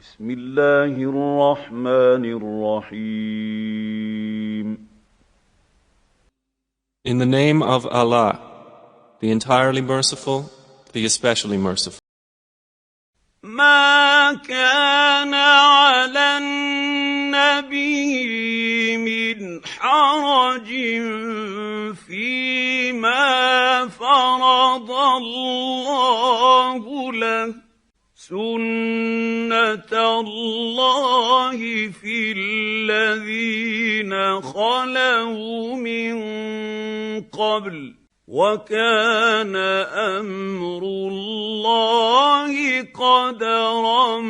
بسم الله الرحمن الرحيم. In the name of Allah, the entirely merciful, the especially merciful. ما كان على النبي من حرج فيما فرض الله له سنة الله في الذين خلوا من قبل وكان أمر الله قدرا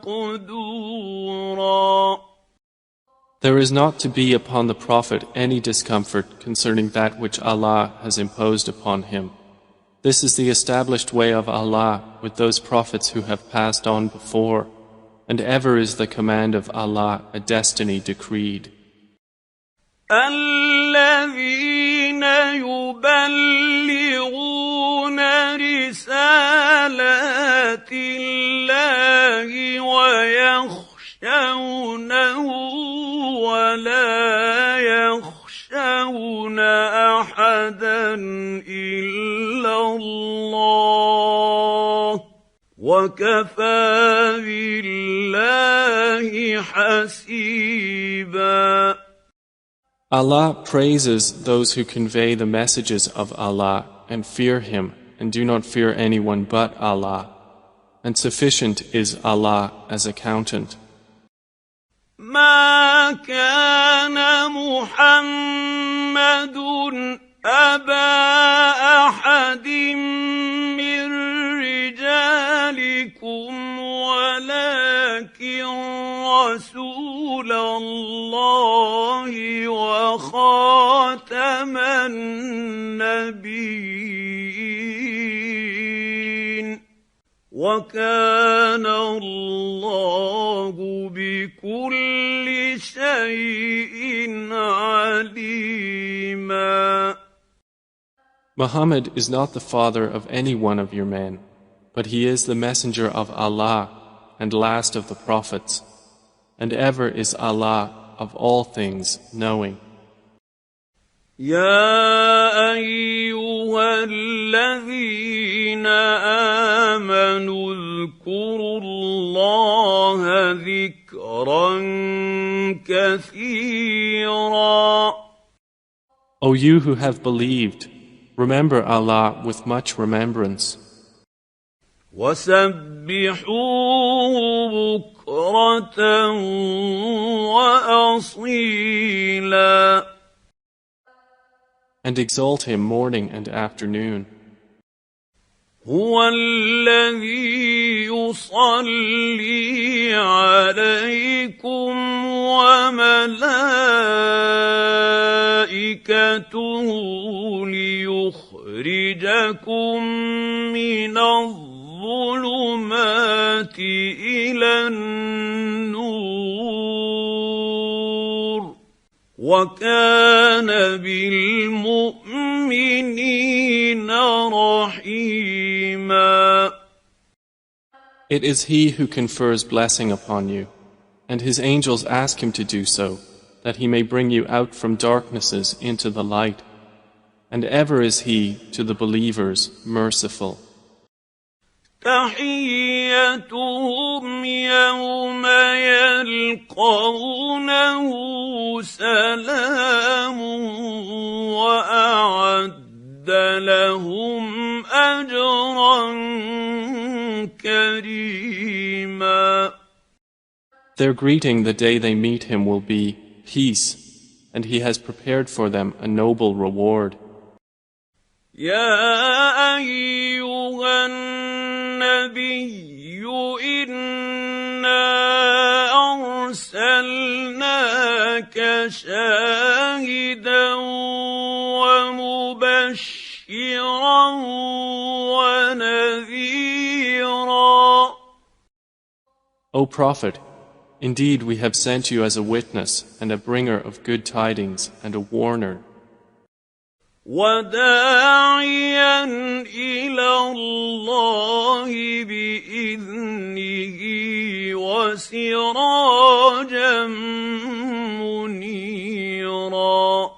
مقدورا. There is not to be upon the Prophet any discomfort concerning that which Allah has imposed upon him. This is the established way of Allah with those prophets who have passed on before, and ever is the command of Allah a destiny decreed. الذين يبلغون رسالات الله ويخشونه ولا يخشون أحدا إلا الله وكفى بالله حسيبا. Allah praises those who convey the messages of Allah and fear Him and do not fear anyone but Allah, and sufficient is Allah as accountant. ما كان محمد أبا أحد من رجالكم ولكن رسول الله وخاتم النبيين وكان الله بكل شيء عليما. Muhammad is not the father of any one of your men, but he is the messenger of Allah and last of the prophets, and ever is Allah of all things knowing. يا أيها الذين آمنوا اذكروا الله ذكرا كثيرا. O you who have believed, remember Allah with much remembrance. وسبحوه بكرة وأصيلا. And exalt Him morning and afternoon. هو الذي يصلي عليكم وملائكته ليخرجكم من الظلمات إلى النور وكان بالمؤمنين رحيما. It is He who confers blessing upon you, and His angels ask Him to do so, that He may bring you out from darknesses into the light, and ever is He to the believers merciful. تحيتهم يوم يلقونه سلام وأعد لهم أجرا كريما. Their greeting the day they meet Him will be peace, and He has prepared for them a noble reward. يا أيها النبي إنا أرسلناك شاهدا ومبشرا ونذيرا. O Prophet, indeed we have sent you as a witness and a bringer of good tidings and a warner. وداعيا إلى الله بإذنه وسراجا منيرا.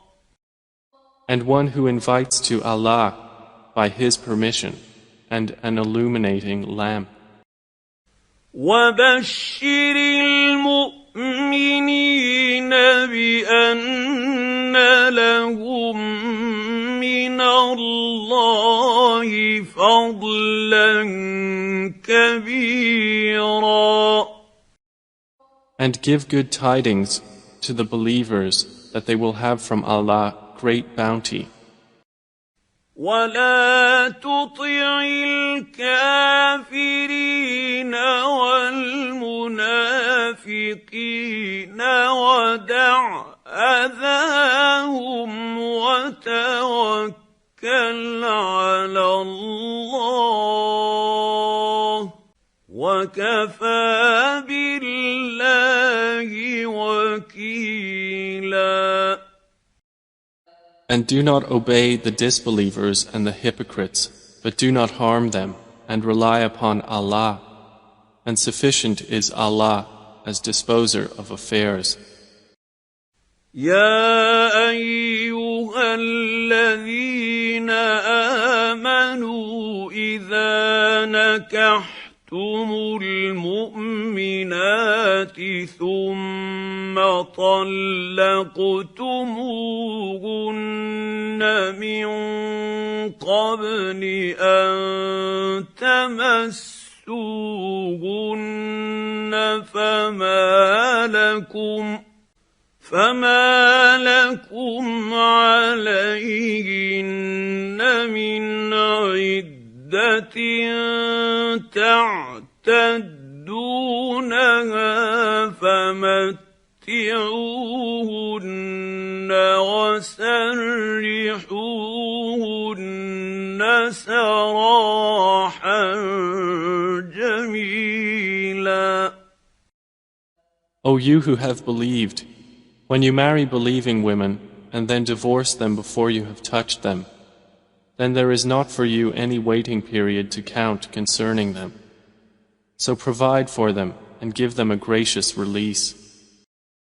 And one who invites to Allah by His permission and an illuminating lamp. وبشر المؤمنين بأن لهم من الله فضلا كبيرا. And give good tidings to the believers that they will have from Allah great bounty. ولا تطع الكافرين والمنافقين ودع أذاهم وتوكل على الله وكفى بالله وكيلا. And do not obey the disbelievers and the hypocrites, but do not harm them, and rely upon Allah. And sufficient is Allah as disposer of affairs. يا أيها الذين آمنوا إذا نكحتم المؤمنات ثم طلقتموهن من قبل أن تمسوهن فما لكم عليهن من عدة تعتدونها فمتعوهن وسرحوهن سراحا جميلا. O you who have believed, when you marry believing women and then divorce them before you have touched them, then there is not for you any waiting period to count concerning them. So provide for them and give them a gracious release.